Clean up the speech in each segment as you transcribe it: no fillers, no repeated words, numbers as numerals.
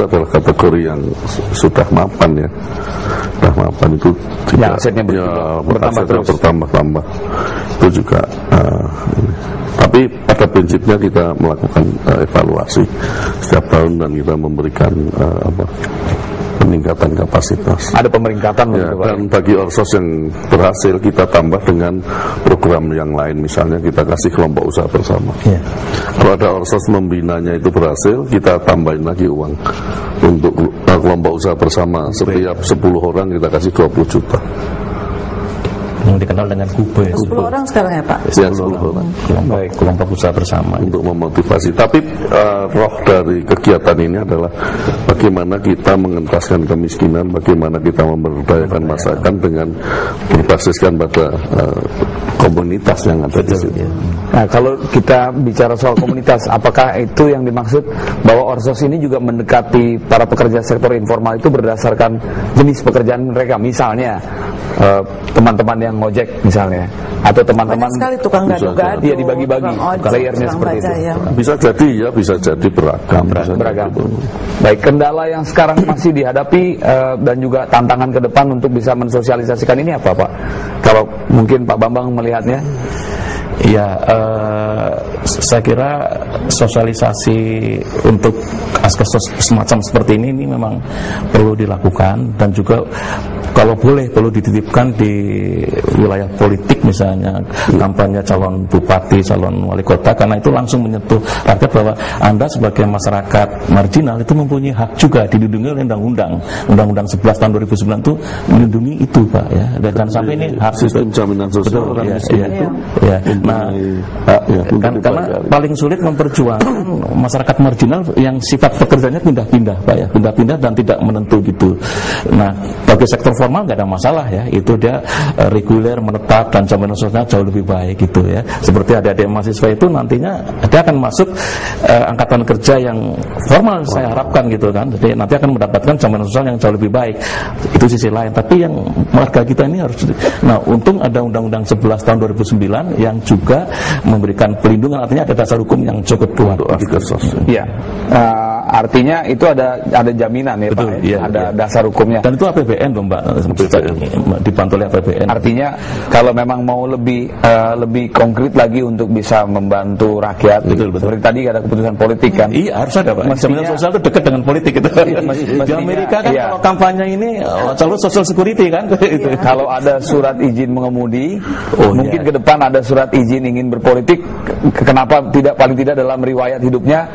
adalah kategori yang sudah mapan ya. Sudah mapan itu ya, asetnya bertambah. Itu juga tapi pada prinsipnya kita melakukan evaluasi setiap tahun dan kita memberikan peningkatan kapasitas. Ada pemeringkatan ya, dan bagi orsos yang berhasil kita tambah dengan program yang lain, misalnya kita kasih kelompok usaha bersama. Ya. Kalau ada orsos membinanya itu berhasil, kita tambahin lagi uang untuk kelompok usaha bersama. Setiap 10 orang kita kasih 20 juta. Yang dikenal dengan KUBE. 10 orang sekarang ya Pak? Ya, 10 orang. Kelompok usaha bersama. Untuk memotivasi. Tapi roh dari kegiatan ini adalah bagaimana kita mengentaskan kemiskinan, bagaimana kita memberdayakan masyarakat dengan berbasiskan pada komunitas yang ada di situ. Nah, kalau kita bicara soal komunitas, apakah itu yang dimaksud bahwa orsos ini juga mendekati para pekerja sektor informal itu berdasarkan jenis pekerjaan mereka? Misalnya teman-teman yang ngojek misalnya, atau teman-teman sekali tukang gado-gado, dia dibagi-bagi layernya seperti itu. Ya. Bisa jadi ya, bisa jadi beragam. Baik, kendala yang sekarang masih dihadapi dan juga tantangan ke depan untuk bisa mensosialisasikan ini apa Pak? Kalau mungkin Pak Bambang melihatnya. Ya, saya kira sosialisasi untuk kasus semacam seperti ini memang perlu dilakukan, dan juga kalau boleh perlu dititipkan di wilayah politik, misalnya kampanye calon bupati, calon wali kota, karena itu langsung menyentuh rakyat bahwa Anda sebagai masyarakat marginal itu mempunyai hak juga, dilindungi oleh Undang-Undang 11 tahun 2009 itu melindungi itu Pak ya. Dan jangan sampai ini hak sistem jaminan sosial orang miskin itu. Ya. Nah, karena paling sulit memperjuangkan masyarakat marginal yang sifat pekerjaannya pindah-pindah Pak ya, pindah-pindah dan tidak menentu gitu. Nah, bagi sektor formal nggak ada masalah ya, itu dia reguler, menetap, dan jaminan sosialnya jauh lebih baik gitu ya. Seperti adik-adik mahasiswa itu nantinya dia akan masuk angkatan kerja yang formal, saya harapkan gitu kan. Jadi nanti akan mendapatkan jaminan sosial yang jauh lebih baik. Itu sisi lain. Tapi yang warga kita ini harus, nah untung ada Undang-Undang 11 tahun 2009 yang juga memberikan pelindungan, artinya ada dasar hukum yang cukup kuat. Iya. Artinya itu ada jaminan ya. Betul, Pak. Ya, ada dasar hukumnya. Dan itu APBN loh Mbak, dibantu oleh APBN. Artinya kalau memang mau lebih konkret lagi untuk bisa membantu rakyat, betul. Seperti tadi ada keputusan politik kan. Iya, harus ada Pak. Jaminan sosial itu dekat dengan politik itu. Di Amerika kan kalau kampanye ini calon social security kan. Iya. Kalau ada surat izin mengemudi, mungkin ke depan ada surat izin ingin berpolitik, kenapa tidak, paling tidak dalam riwayat hidupnya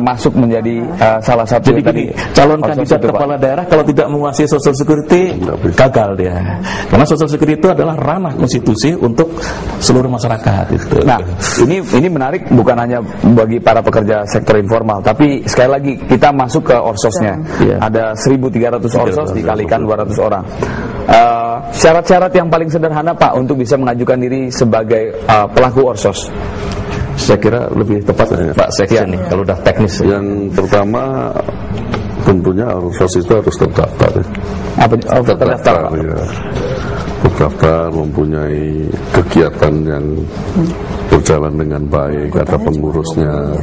masuk menjadi salah satu. Jadi gini, calon kandidat kepala daerah kalau tidak menguasai social security gagal dia. Karena social security itu adalah ranah konstitusi untuk seluruh masyarakat itu. Nah, ini menarik bukan hanya bagi para pekerja sektor informal, tapi sekali lagi kita masuk ke orsosnya. Ada 1.300 orsos dikalikan 200 orang. Syarat-syarat yang paling sederhana Pak untuk bisa mengajukan diri sebagai pelaku orsos. Saya kira lebih tepat Pak Sekjen nih kalau udah teknis. Yang pertama tentunya orsos itu harus terdaftar ya. Terdaftar ya. Terdaftar, mempunyai kegiatan yang berjalan dengan baik, ada pengurusnya,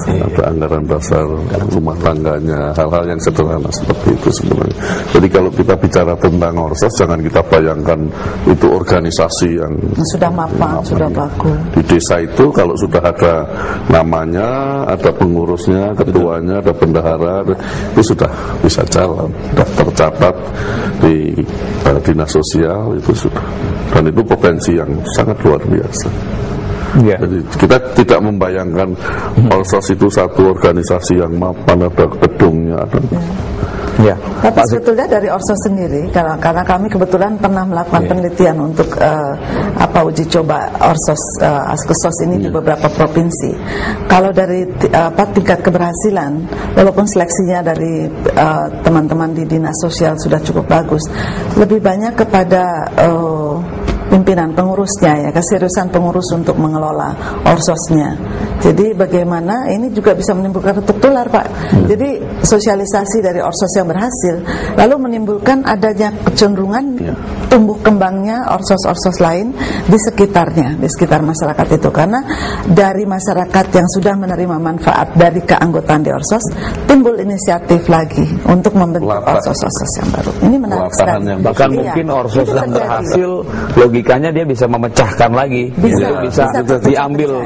ada anggaran dasar rumah tangganya, hal-hal yang sederhana seperti itu sebenarnya. Jadi kalau kita bicara tentang orsos, jangan kita bayangkan itu organisasi yang sudah mapan, sudah bagus. Di desa itu kalau sudah ada namanya, ada pengurusnya, ketuanya, ada bendahara, itu sudah bisa jalan, sudah tercatat di dinas sosial, itu sudah, dan itu potensi yang sangat luar biasa. Jadi kita tidak membayangkan orsos itu satu organisasi yang mapan, ada gedungnya, ada. Tapi sebetulnya dari orsos sendiri, karena kami kebetulan pernah melakukan penelitian untuk uji coba orsos Askesos ini di beberapa provinsi. Kalau dari tingkat keberhasilan, walaupun seleksinya dari teman-teman di dinas sosial sudah cukup bagus, lebih banyak kepada pimpinan pengurusnya ya, keseriusan pengurus untuk mengelola orsosnya. Jadi bagaimana ini juga bisa menimbulkan retuk tular, Pak. Jadi sosialisasi dari orsos yang berhasil lalu menimbulkan adanya kecenderungan tumbuh kembangnya orsos-orsos lain di sekitarnya, di sekitar masyarakat itu, karena dari masyarakat yang sudah menerima manfaat dari keanggotaan di orsos timbul inisiatif lagi untuk membentuk orsos-orsos yang baru. Ini menarik sekali. Bahkan mungkin orsos yang berhasil logikanya dia bisa memecahkan lagi, bisa diambil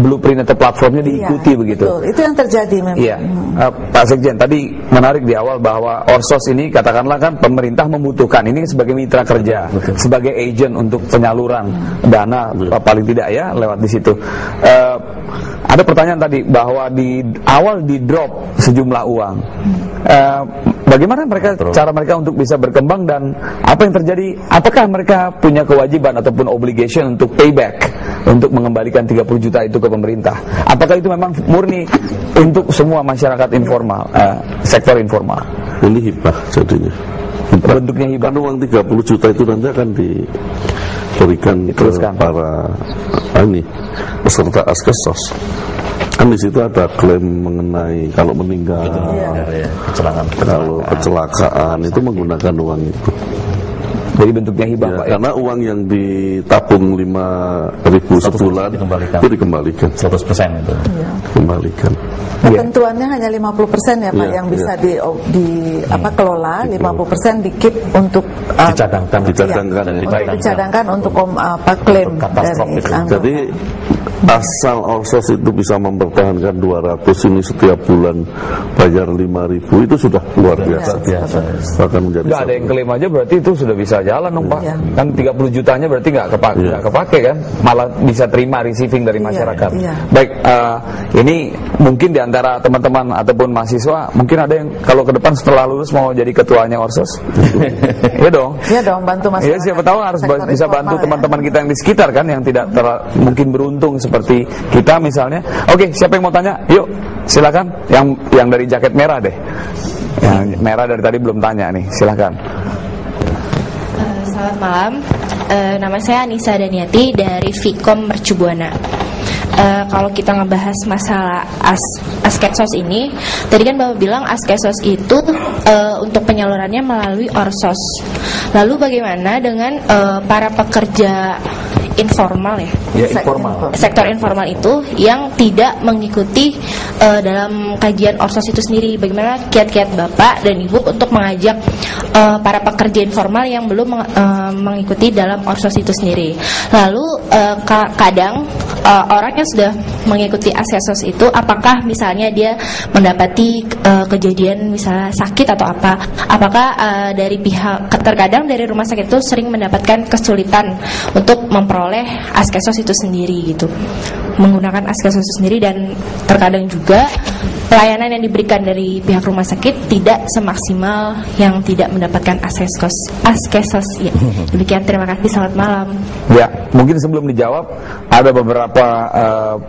blueprint atau platformnya diikuti begitu. Betul, itu yang terjadi memang. Iya, Pak Sekjen tadi menarik di awal bahwa orsos ini katakanlah kan pemerintah membutuhkan ini sebagai mitra kerja, sebagai agent untuk penyaluran dana paling tidak ya lewat di situ. Ada pertanyaan tadi bahwa di awal di drop sejumlah uang. Bagaimana cara mereka untuk bisa berkembang dan apa yang terjadi? Apakah mereka punya kewajiban ataupun obligation untuk payback, untuk mengembalikan 30 juta itu ke pemerintah? Apakah itu memang murni untuk semua masyarakat informal, sektor informal? Ini hibah jadinya. Bentuknya hibah. Kan uang 30 juta itu nanti akan diberikan ke para peserta Askesos. Kan di situ ada klaim mengenai kalau meninggal, kecelakaan. Kalau kecelakaan itu menggunakan uang itu. Jadi bentuknya hibah, Pak. Karena uang yang ditabung 5.000 sebulan itu dikembalikan. 100% itu. Kembalikan. Ketentuannya hanya 50% ya Pak yang bisa kelola, 50% di-keep untuk dicadangkan untuk klaim dari. Jadi asal orsos itu bisa mempertahankan 200 ini setiap bulan bayar 5.000 itu sudah luar biasa. Bahkan menjadi nggak ada yang klaim aja berarti itu sudah bisa jalan dong Pak. Kan 30 jutanya berarti nggak kepake kan, malah bisa terima receiving dari masyarakat. Baik, ini mungkin di antara teman-teman ataupun mahasiswa mungkin ada yang kalau ke depan setelah lulus mau jadi ketuanya orsos. Iya dong. Iya dong, bantu masyarakat. Ya siapa tahu harus bisa bantu teman-teman kita yang di sekitar kan, yang tidak mungkin beruntung seperti kita misalnya. Oke, siapa yang mau tanya? Yuk, silakan. Yang dari jaket merah deh. Yang merah dari tadi belum tanya nih, silakan. Selamat malam. Nama saya Anissa Daniati dari Vkom Mercubuana. Kalau kita ngebahas masalah Askesos ini, tadi kan Bapak bilang Askesos itu untuk penyalurannya melalui orsos. Lalu bagaimana dengan para pekerja informal sektor informal itu yang tidak mengikuti dalam kajian orsos itu sendiri? Bagaimana kiat-kiat Bapak dan Ibu untuk mengajak para pekerja informal yang belum mengikuti dalam orsos itu sendiri? Lalu kadang orang yang sudah mengikuti Askesos itu, apakah misalnya dia mendapati kejadian misalnya sakit atau apakah dari pihak, terkadang dari rumah sakit itu sering mendapatkan kesulitan untuk memperoleh Askesos itu sendiri gitu, menggunakan Askesos itu sendiri, dan terkadang juga pelayanan yang diberikan dari pihak rumah sakit tidak semaksimal yang tidak mendapatkan Askesos ya. Demikian, terima kasih, selamat malam. Ya, mungkin sebelum dijawab ada beberapa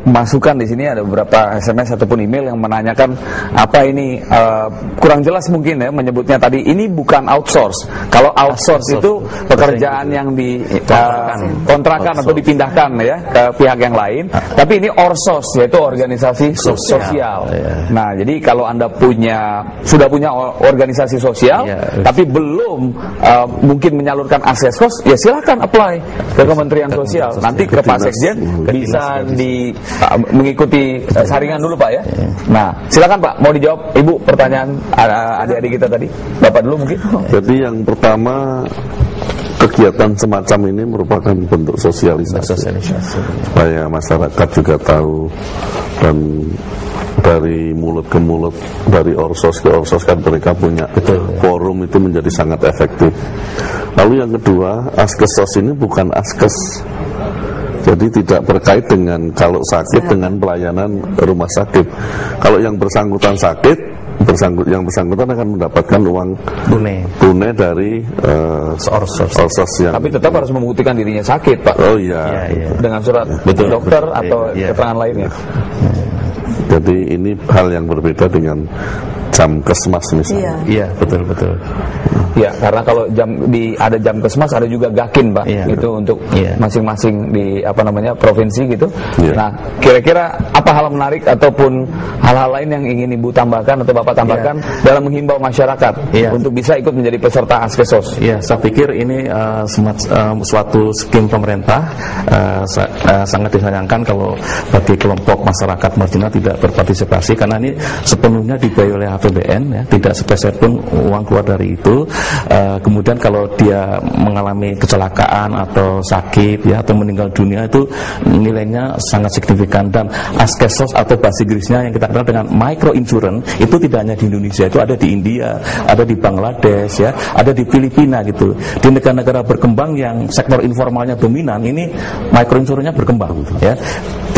masukan di sini, ada beberapa SMS ataupun email yang menanyakan apa ini kurang jelas mungkin ya menyebutnya tadi, ini bukan outsource. Kalau outsource itu pekerjaan yang di kontrakan atau dipindahkan ya ke pihak yang lain, tapi ini orsos yaitu organisasi sosial. Nah, jadi kalau Anda sudah punya organisasi sosial tapi belum mungkin menyalurkan Askesos, ya silakan apply ke Kementerian Sosial. Nanti ke Pak Sekjen bisa mengikuti saringan dulu Pak ya. Nah, silakan Pak, mau dijawab Ibu pertanyaan adik-adik kita tadi. Bapak dulu mungkin. Jadi yang pertama, kegiatan semacam ini merupakan bentuk sosialisasi supaya masyarakat juga tahu, dan dari mulut ke mulut, dari orsos ke orsos kan mereka punya forum, itu menjadi sangat efektif. Lalu yang kedua, Askesos ini bukan Askes, jadi tidak berkait dengan kalau sakit dengan pelayanan rumah sakit. Kalau yang bersangkutan sakit, yang bersangkutan akan mendapatkan uang tunai dari orsos yang. Tapi tetap harus membuktikan dirinya sakit Pak. Oh iya. Dengan surat dokter atau keterangan lainnya. Jadi ini hal yang berbeda dengan Jamkesmas misalnya. Iya, betul. Ya, karena kalau ada jam kesmas, ada juga gakin, Pak. Itu untuk masing-masing di provinsi gitu. Nah, kira-kira apa hal menarik ataupun hal-hal lain yang ingin Ibu tambahkan atau Bapak tambahkan dalam menghimbau masyarakat untuk bisa ikut menjadi peserta Askesos? Ya, saya pikir ini suatu skim pemerintah, sangat disayangkan kalau bagi kelompok masyarakat marginal tidak berpartisipasi, karena ini sepenuhnya dibiayai oleh APBN, ya, tidak sepeser pun uang keluar dari itu. Kemudian kalau dia mengalami kecelakaan atau sakit, ya, atau meninggal dunia, itu nilainya sangat signifikan. Dan Askesos atau bahasa Inggrisnya yang kita kenal dengan micro insurance itu tidak hanya di Indonesia, itu ada di India, ada di Bangladesh, ya, ada di Filipina gitu. Di negara-negara berkembang yang sektor informalnya dominan, ini micro insurance-nya berkembang, ya.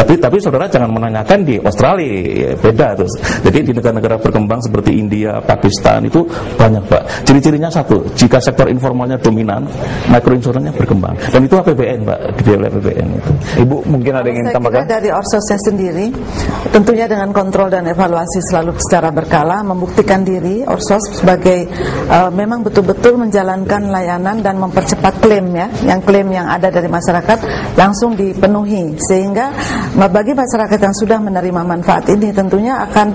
Tapi saudara jangan menanyakan di Australia, ya, beda terus. Jadi di negara-negara berkembang seperti India, Pakistan itu banyak, Pak. Ciri-cirinya satu, jika sektor informalnya dominan, micro insurance-nya berkembang. Dan itu APBN, Pak, dibiayai oleh APBN itu. Ibu mungkin ada yang ingin tambahkan? Dari Orsosnya sendiri, tentunya dengan kontrol dan evaluasi selalu secara berkala, membuktikan diri Orsos sebagai memang betul-betul menjalankan layanan dan mempercepat klaim, ya, klaim yang ada dari masyarakat langsung dipenuhi, sehingga bagi masyarakat yang sudah menerima manfaat ini tentunya akan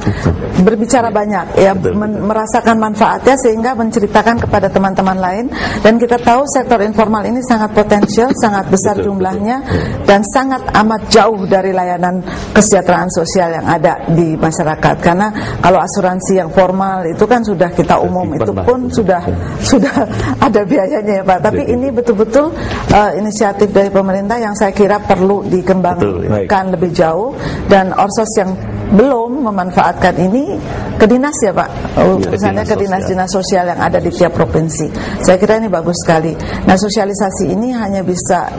berbicara banyak, ya, merasakan manfaatnya sehingga menceritakan kepada teman-teman lain. Dan kita tahu sektor informal ini sangat potensial, sangat besar jumlahnya, dan sangat amat jauh dari layanan kesejahteraan sosial yang ada di masyarakat. Karena kalau asuransi yang formal itu kan sudah kita umum, itu pun sudah ada biayanya, ya, Pak. Tapi ini betul-betul inisiatif dari pemerintah yang saya kira perlu dikembangkan lebih jauh, dan Orsos yang belum memanfaatkan ini ke dinas, ya, Pak, misalnya ke dinas-dinas sosial yang ada di tiap provinsi. Saya kira ini bagus sekali. Nah, sosialisasi ini hanya bisa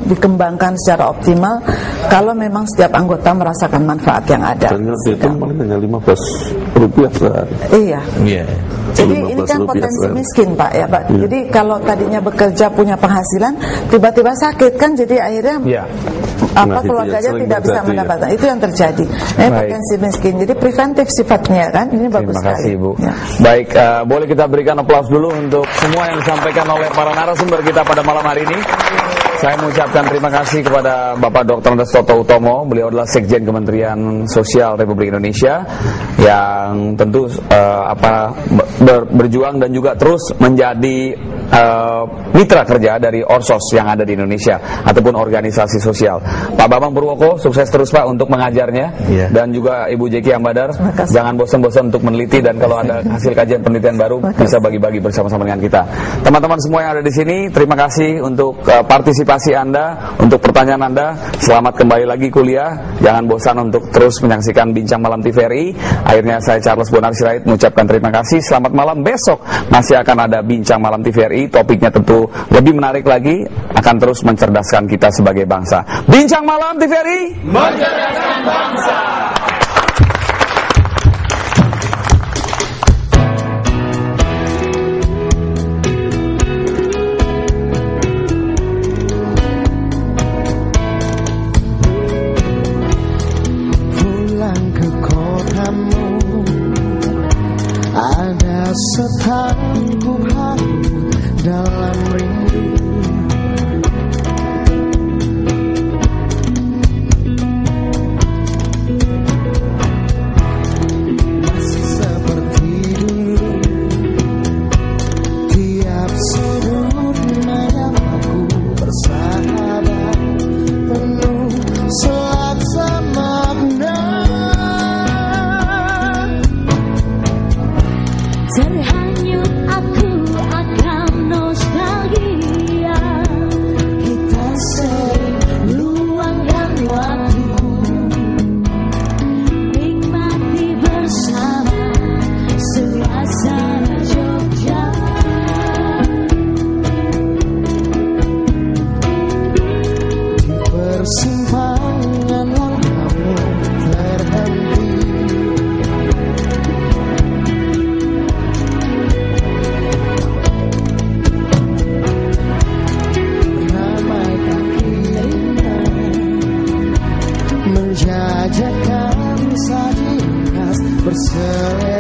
dikembangkan secara optimal kalau memang setiap anggota merasakan manfaat yang ada. Dan itu hanya Rp15 sehari. Iya. Jadi ini kan potensi miskin, Pak, ya, Pak. Jadi kalau tadinya bekerja punya penghasilan, tiba-tiba sakit kan, jadi akhirnya keluarganya tidak bisa mendapatkan. Itu yang terjadi. Potensi miskin. Jadi preventif sifatnya, kan. Ini bagus sekali. Terima kasih, Ibu. Ya. Baik, boleh kita berikan aplaus dulu untuk semua yang disampaikan oleh para narasumber kita pada malam hari ini. Saya mengucapkan terima kasih kepada Bapak Dr. Andes Toto Utomo. Beliau adalah Sekjen Kementerian Sosial Republik Indonesia yang tentu berjuang dan juga terus menjadi mitra kerja dari Orsos yang ada di Indonesia ataupun organisasi sosial. Pak Bambang Purwoko, sukses terus, Pak, untuk mengajarnya. Dan juga Ibu Jeki Ambadar, jangan bosan-bosan untuk meneliti, dan kalau ada hasil kajian penelitian baru bisa bagi-bagi bersama-sama dengan kita. Teman-teman semua yang ada di sini, terima kasih untuk partisipasi Anda, untuk pertanyaan Anda. Selamat kembali lagi kuliah. Jangan bosan untuk terus menyaksikan Bincang Malam TVRI. Akhirnya saya Charles Bonar Sirait mengucapkan terima kasih. Selamat malam. Besok masih akan ada Bincang Malam TVRI. Topiknya tentu lebih menarik lagi, akan terus mencerdaskan kita sebagai bangsa. Bincang Malam TVRI, mencerdaskan bangsa. Pulang ke kotamu, ada setangkup hari dalam rindu. Masih seperti dulu, tiap sudut malam aku bersahabat, penuh selaksa makna. Terhanyut aku akan nostalgia. Kita sering luangkan waktu, nikmati bersama suasana Jogja. Di persimpangan langkahmu terhenti, menjajakan sajian khas berselera.